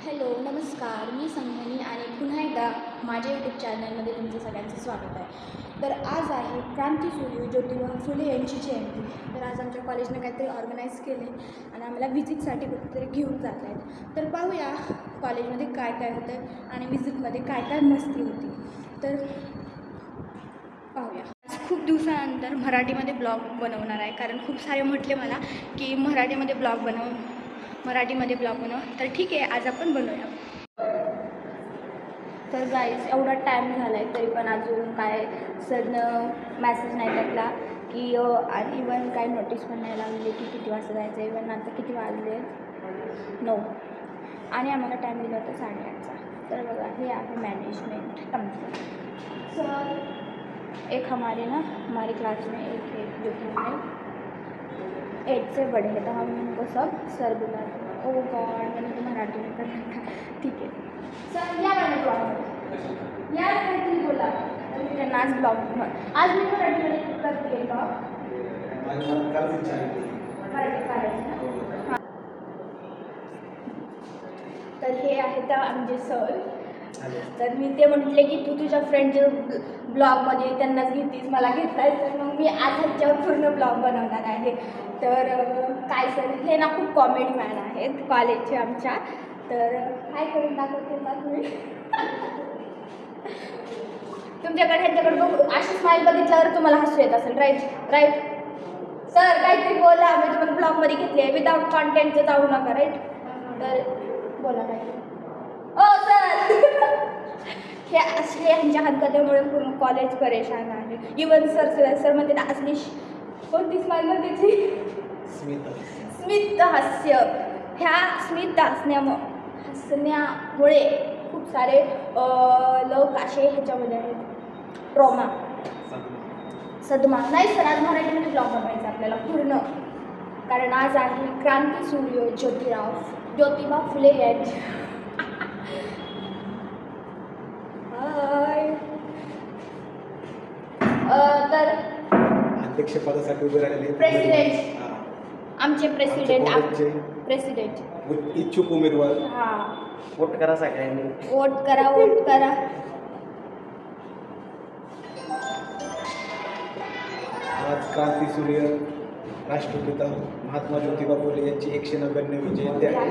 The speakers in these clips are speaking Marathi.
हॅलो नमस्कार, मी संघनी आणि पुन्हा एकदा माझ्या यूट्यूब चॅनलमध्ये तुमचं सगळ्यांचं स्वागत आहे. तर आज आहे क्रांतीसूर्य ज्योतिबा फुले यांची जयंती. तर आज आमच्या कॉलेजने काहीतरी ऑर्गनाईज केले आणि आम्हाला व्हिजिटसाठी कुठेतरी घेऊन जात आहेत. तर पाहूया कॉलेजमध्ये काय काय होतं आहे आणि व्हिजिटमध्ये काय काय मस्ती होती. तर पाहूया. खूप दिवसानंतर मराठीमध्ये ब्लॉग बनवणार आहे, कारण खूप सारे म्हटले मला की मराठीमध्ये ब्लॉग बनव. तर ठीक आहे, आज आपण बनवूया. तर गाईज एवढा टाईम झाला आहे तरी पण अजून काय सरनं मॅसेज नाही टाकला की इवन काय नोटीस पण नाही लागली की किती वाजता जायचं. इवन आता किती वाजले 9 आणि आम्हाला टाईम दिला होता 8:30चा. तर बघा, हे आहे मॅनेजमेंट आमचं. सर एक हमारे क्लास में एक है जो कि हमें 8 से बड़े हैं, तो हम उनको सब सर बुलाते हैं. ओ गॉड, मैंने तो मराठी में करना था. ठीक है सर, या मैंने ब्लॉग या काहीतरी बोला. तर मी त्यांना आज मी मराठीमध्ये करते ब्लॉग. मराठी काढायचं ना. तर हे आहे त्या आमचे सर. तर मी ते म्हटले की तू तुझ्या फ्रेंडच्या ब्लॉगमध्ये त्यांनाच घेतीस, मला घेतलाय. तर मग मी आज ह्याच्यावर पूर्ण ब्लॉग बनवणार आहे. तर काय सर, हे ना खूप कॉमेडी मॅन आहेत कॉलेजचे आमच्या. तर काय करून दाखवते ना तुम्ही. तुमच्याकडे ह्यांच्याकडे बघू, अशी स्माईल बघितल्यावर तुम्हाला हसू येत असेल. राईट सर, काहीतरी बोला. मी तुम्हाला ब्लॉगमध्ये घेतली आहे, विदाऊट कॉन्टेंटचं जाऊ नका. राईट, तर बोला काहीतरी. ओ सर. हे असे ह्यांच्या हरकतीमुळे पूर्ण कॉलेज परेशान आहे. इवन सर म्हणते ना असली कोणती स्माईल म्हणते, स्मित हास्य. ह्या स्मित हसण्यामुळे खूप सारे लोक असे ह्याच्यामध्ये आहेत. ट्रॉमा, सदमा. नाही सर, आज मराठीमध्ये ब्लॉग बनवायचा आपल्याला पूर्ण, कारण आज आहे क्रांतीसूर्य ज्योतिबा फुले यांची. तर अध्यक्षपदासाठी उभे राहिलेले प्रेसिडेंट, आमचे प्रेसिडेंट इच्छुक उमेदवार. हां, वोट करा सगळ्यांनी. वोट करा. आज क्रांतीसूर्य राष्ट्रपिता महात्मा ज्योतिबा फुले यांची 199वी जयंती आहे.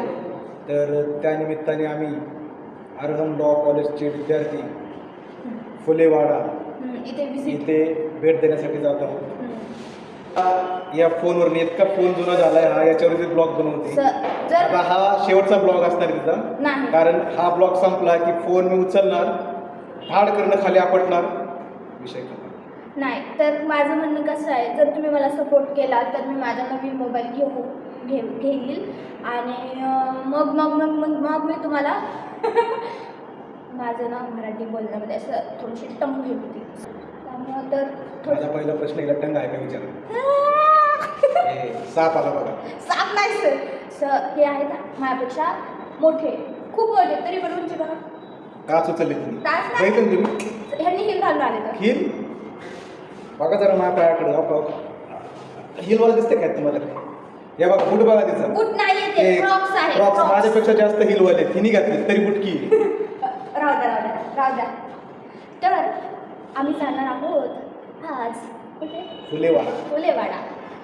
तर त्यानिमित्ताने आम्ही अरहम लॉ कॉलेजचे विद्यार्थी फुलेवाडा इथे भेट देण्यासाठी जात आहोत. या फोनवर इतका फोन जुना झालाय हा, याच्यावरती ब्लॉग बनवते. आता हा शेवटचा ब्लॉग असणार तिचा, कारण हा ब्लॉग संपला की फोन मी उचलणार, फाड करणं, खाली आपटणार, विषय नाही. तर माझं म्हणणं कसं आहे, जर तुम्ही मला सपोर्ट केला तर मी माझा नवीन मोबाईल घेईल आणि मग मी तुम्हाला माझं नाव मराठी बोलण्यामध्ये असं थोडीशी टंग होती. त्यामुळं तर माझा पहिला प्रश्न हिला टंग आहे का विचार. साप आला बघा. साप नाही सर, हे आहेत माझ्यापेक्षा मोठे, खूप मोठे, तरी पण उंची बघा. काच उचलली तुम्ही. ह्यांनी हिल घालून आले. तर हिल बघा जरा माझ्या पायाकडे. हिलवाला दिसते काय तुम्हाला? या बघा, बूट बघा तिचा. बूट नाही, ते क्रॉक्स आहे. क्रॉक्स माझ्यापेक्षा जास्त हिलवाले तिने घातली तरी बुटकी. राहू द्या. तर आम्ही जाणार आहोत आज कुठे? फुलेवाडा.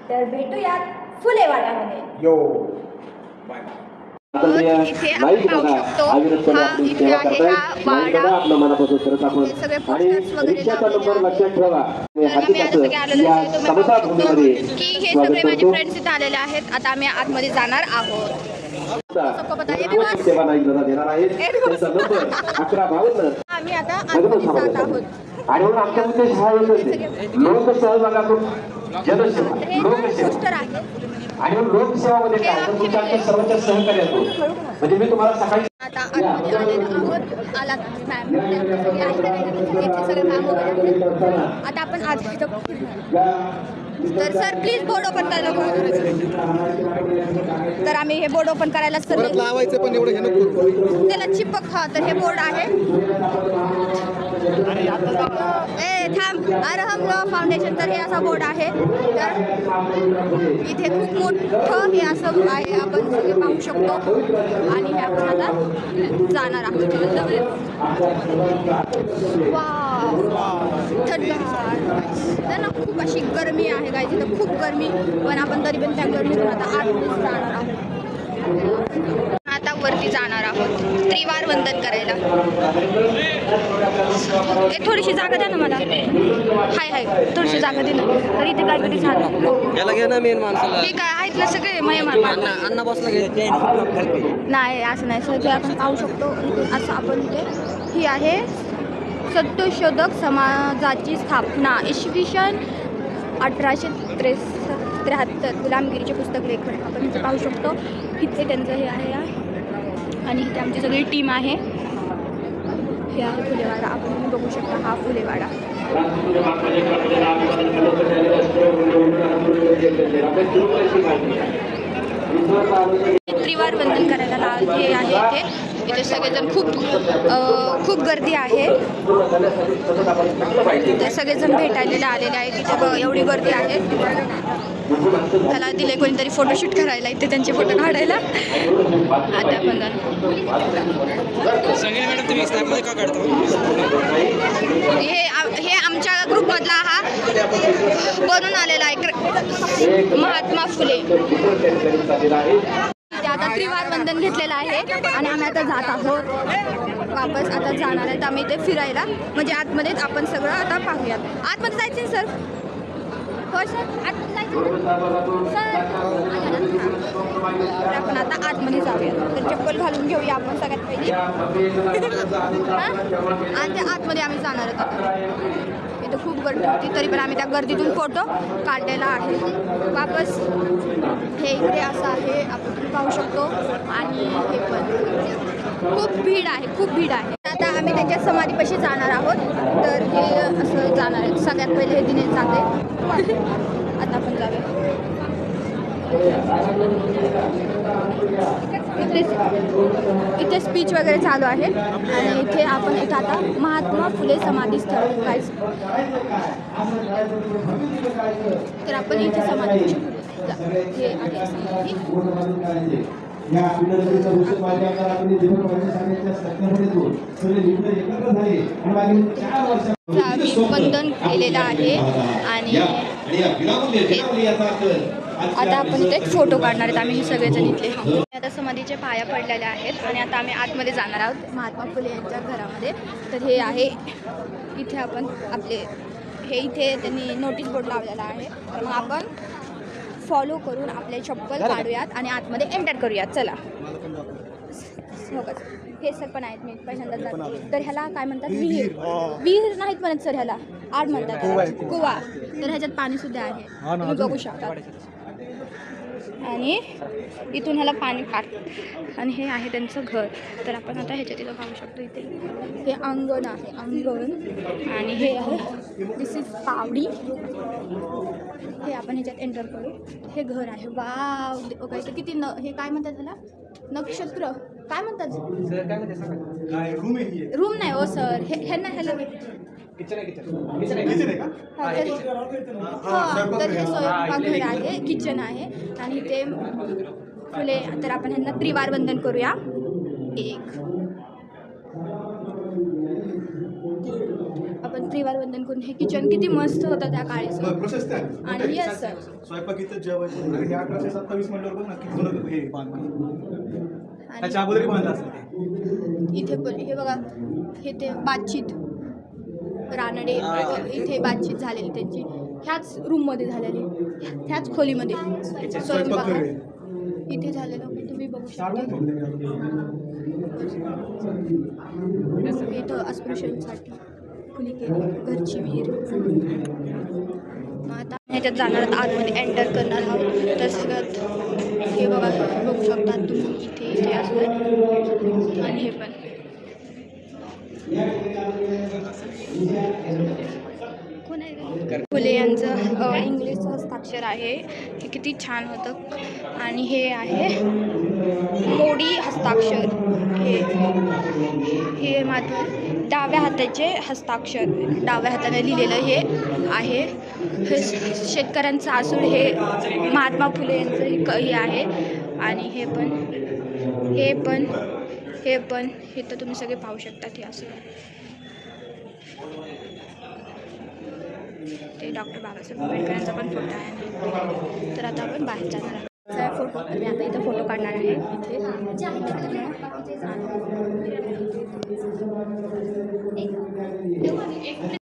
तर भेटूयात फुलेवाड्यामध्ये. यो बाय. इथे आपण पाहू शकतो, इथे आहे हा वाडा. हे सगळे पोस्टर्स वगैरे लावलेले आहेत. तर आम्ही आता सगळे आलेलो आहे. तुम्ही पाहू शकतो की हे सगळे माझे फ्रेंड्स इथे आलेले आहेत. आता आम्ही आतमध्ये जाणार आहोत. आम्ही आता आतमध्ये जात आहोत. आणि म्हणून आमच्या उद्देश हा एकच लोकसहभागातून जनसेवा, पोस्टर आहे आणि लोकसेवामध्ये काय तर तुमच्या आमच्या सर्वांच्या सहकार्यातून. म्हणजे मी तुम्हाला सकाळी आता आतमध्ये आलेलो आहोत. आलात मॅम, सगळे मॅम वगैरे. आता आपण आज तर सर प्लीज बोर्ड ओपन करायला. तर आम्ही हे बोर्ड ओपन करायला सर लावायचं, पण एवढं हे नको त्याला चिपक. हा, तर हे बोर्ड आहे. थांब अरहम लॉ फाउंडेशन. तर हे असा बोर्ड आहे. तर इथे खूप मोठं हे असं आहे, आपण सगळे पाहू शकतो. आणि हे आपण आता जाणार आहोत. थंडगार तर ना खूप अशी गरमी आहे काय तिथं, खूप गरमी. पण आपण तरी पण त्या गरमीतून आता आतमध्ये जाणार आहोत. आता वरती जाणार आहोत त्रिवार वंदन करायला. एक थोडीशी जागा द्या ना मला. हाय थोडीशी जागा दे ना. तर इथे काहीतरी झालं याला घे ना मेन माणसाला. ठीक आहे. आहेत ना सगळे मयमान. अण्णा बसला घे. नाही असं नाही सर, आपण पाहू शकतो. असं आपण इथे ही आहे सत्यशोधक समाजाची स्थापना इसवी सन 1873. गुलामगिरीचे पुस्तक लेखन आपण इथे पाहू शकतो. इथे त्यांचं हे आहे आणि इथे आमची सगळी टीम आहे. हे आहे फुलेवाडा. आपण बघू शकता हा फुलेवाडा. त्रिवार वंदन करायला हे आहे इथे सगळेजण खूप गर्दी आहे. इथे सगळेजण भेटायला आलेले आहेत. इथे एवढी गर्दी आहे. त्याला दिले कोणीतरी फोटोशूट करायला, इथे त्यांचे फोटो काढायला. आता पण हे आमच्या ग्रुपमधला हा बनून आलेला आहे महात्मा फुले. आता त्रिवार वंदन घेतलेलं आहे आणि आम्ही आता जात आहोत वापस. आता जाणार आहेत आम्ही इथे फिरायला, म्हणजे आतमध्येच आपण सगळं आता पाहूयात. आतमध्ये जायचं सर? हो सर आतमध्ये जायचं सर. तर आपण आता आतमध्ये जाऊया. तर चप्पल घालून घेऊया आपण सगळ्यात पहिली. आणि त्या आतमध्ये आम्ही जाणार आहोत आता. इथं खूप गर्दी होती तरी पण आम्ही त्या गर्दीतून फोटो काढलेला आहे. वापस हे इकडे असं आहे आपण पाहू शकतो. आणि हे पण खूप भीड आहे, खूप भीड आहे. आता आम्ही त्यांच्या समाधीपाशी जाणार आहोत. तर हे असं जाणार आहे. सगळ्यात पहिले हे दिनेश जाते. आता आपण जाऊया. इथे स्पीच वगैरे चालू आहे आणि इथे आपण इथं आता महात्मा फुले समाधी स्थळ गाईज. तर आपण इथे समाधी हे आहे समाधी. आम्ही वंदन केलेलं आहे आणि आता आपण इथे एक फोटो काढणार आहेत आम्ही सगळेजण इथले. आता समाधीचे पाया पडलेल्या आहेत आणि आता आम्ही आतमध्ये जाणार आहोत महात्मा फुले यांच्या घरामध्ये. तर हे आहे इथे आपण आपले हे इथे त्यांनी नोटीस बोर्ड लावलेला आहे. तर मग आपण फॉलो करून आपले चप्पल काढूयात आणि आतमध्ये एंटर करूयात. चला हो का. हे सर पण आहेत, मी पहिल्यांदा जाते. तर ह्याला काय म्हणतात? विहीर नाहीत म्हणत सर, ह्याला आड म्हणतात कुवा. तर ह्याच्यात पाणीसुद्धा आहे, तुम्ही बघू शकता. आणि इथून ह्याला पाणी काढतात आणि हे आहे त्यांचं घर. तर आपण आता ह्याच्यात इथं पाहू शकतो. इथे हे अंगण आहे, अंगण. आणि हे आहे दिस इज पावडी. हे आपण ह्याच्यात एंटर करू. हे घर आहे. Wow okay. तर किती हे काय म्हणतात त्याला? नक्षत्र काय म्हणतात? रूम नाही हो सर. ह्याला किचन आहे तर हे स्वयंपाकघर आहे, किचन आहे. आणि ते फुले. तर आपण ह्यांना त्रिवार वंदन करूया. 1 आपण त्रिवार वंदन करून. हे किचन किती मस्त होतं त्या काळी सर. आणि येस सर स्वयंपाक इथं जेवायचं 1827 म्हणल्यावर बघ ना किती जुनं हे बांधकाम. त्याच्या अगोदरही बांधलं असेल ते. इथे पण हे बघा. हे ते बातचीत रानडे इथे बातचीत झालेली त्यांची ह्याच रूममध्ये झालेली, ह्याच खोलीमध्ये स्वयंपाक इथे झालेलं तुम्ही बघू शकता. इथं अस्पृश्यांसाठी खुली केली घरची विहीर. मग आता ह्याच्यात जाणार आतमध्ये एंटर करणार आहोत. तर सगळ्यात हे बघा बघू शकता तुम्ही इथे इथे असं. आणि हे पण कोण आहे? फुले यांचं इंग्लिश हस्ताक्षर आहे. हे किती छान होतं. आणि हे आहे मोडी हस्ताक्षर हे मात्र डाव्या हाताचे हस्ताक्षर, डाव्या हाताने लिहिलेलं हे आहे. हे शेतकऱ्यांचं आसूड हे महात्मा फुले यांचं हे आहे. आणि हे तर तुम्ही सगळे पाहू शकता. हे असं ते डॉक्टर बाबासाहेब आंबेडकरांचा पण फोटो आहे. तर आता आपण बाहेर जाणार आहोत. फोटो मी आता इथं फोटो काढणार आहे.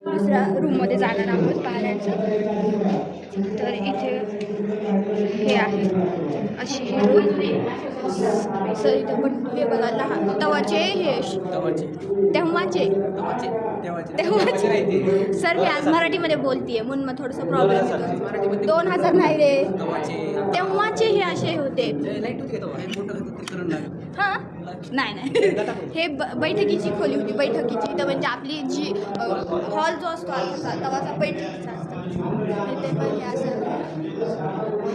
दुसऱ्या रूममध्ये जाणार आहोत बाहेरचं. तर इथे हे आहे अशी ही रूम. सर इथं पण हे बघा लहान तवाचे हे तेव्हाचे सर मी आज मराठीमध्ये बोलतीये म्हणून मग थोडंसं प्रॉब्लेम येतो. 2000 नाही रे, तेव्हाचे हे असे होते. हां नाही हे बैठकीची खोली होती. बैठकीची तर म्हणजे आपली जी हॉल जो असतो आजचा तवाचा बैठकीचा असतो. ते पण हे असं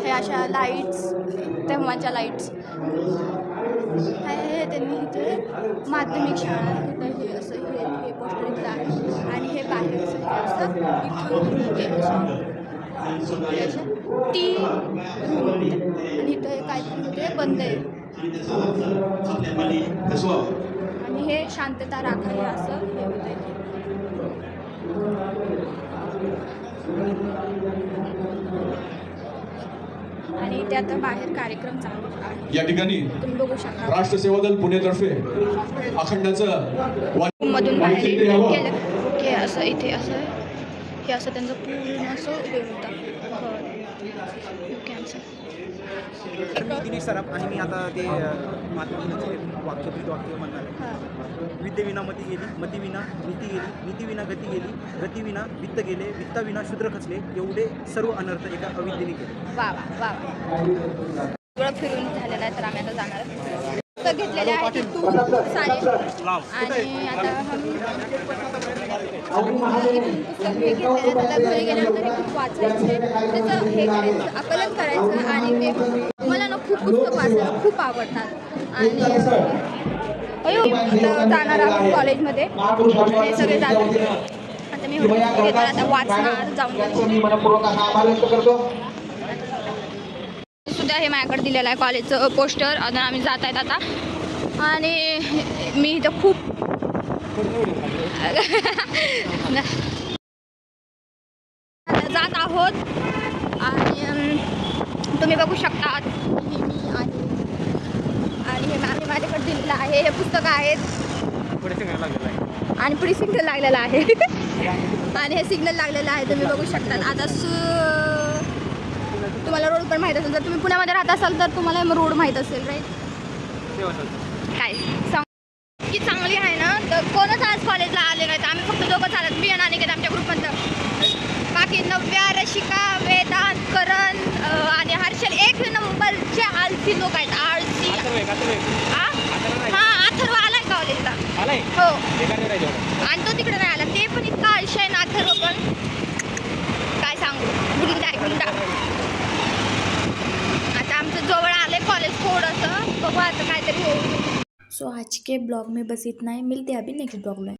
हे अशा लाईट्स तेव्हाच्या लाईट्स हे त्यांनी इथे माध्यमिक शाळा इथं हे असं हे पोस्टर इथलं आहे. आणि हे बाहेरचं हे असं इथून हे असं टी आणि इथं हे काहीतरी होते बंद आहे. आणि हे शांतता राखा हे असं हे होतं. आणि ते आता बाहेर कार्यक्रम चालू आहे. या ठिकाणी तुम्ही बघू शकता राष्ट्र सेवा दल पुणेतर्फे अखंडाचं मधून बाहेर गेलं की असं इथे असं हे असं त्यांचं पूर्ण असं हे होतं कॅन्सर. मी दिनेश सराफ आणि मी आता ते महात्मा गांधींचे वाक्य म्हणणार आहे. विद्येविना मती गेली, मतीविना नीती गेली, नीतीविना गती गेली, गतीविना वित्त गेले, वित्ताविना शूद्र खचले, एवढे सर्व अनर्थ एका अविद्येने केले. वा वा वा सगळं फिरून झालेलं आहे. तर आम्ही आता जाणार पुस्तक घेतलेले आहे तिथून सारे. आणि आता पुस्तक हे घेतलेलं आता घरी गेल्यानंतर हे खूप वाचायचे, त्याचं हे करायचं आकलन करायचं. आणि ते मला ना खूप पुस्तक वाचायला खूप आवडतात. आणि जाणार आहोत कॉलेजमध्ये हे सगळे जातात. आता मी घेणार आता वाचणार जाऊन सुद्धा हे माझ्याकडे दिलेलं आहे कॉलेजचं पोस्टर. आता आम्ही जात आहेत आता. आणि मी इथं खूप जात आहोत. आणि तुम्ही बघू शकता ही मी आहे. आणि हे आम्ही माझ्याकडे दिलेलं आहे. हे पुस्तकं आहेत आणि पुढे सिग्नल लागलेला आहे. आणि हे सिग्नल लागलेलं आहे तुम्ही बघू शकता. आता तुम्हाला रोड पण माहीत असेल, जर तुम्ही पुण्यामध्ये राहत असाल तर तुम्हाला रोड माहीत असेल राईट. काय की चांगली आहे ना. तर कोणच आज कॉलेजला आले नाहीत. आम्ही फक्त दोघं चालत मी आणि अनिकेत आमच्या ग्रुपमधलं. बाकी नव्या, रशिका, वेदांत, करण आणि हर्षल 1 नंबरचे आळसी लोक आहेत. आळसी हां अथर्व आलाय कॉलेजला हो. आणि तो तिकडे नाही आला. ते पण इतका आळशी आहे ना अथर्व पण काय सांगू. गुंडा आहे गुंडा. आता आमचं जवळ आलंय कॉलेज थोडंसं बघू आता काहीतरी होऊ. सो आज के ब्लॉग में बस इतना ही. मिलते हैं अभी नेक्स्ट ब्लॉग में.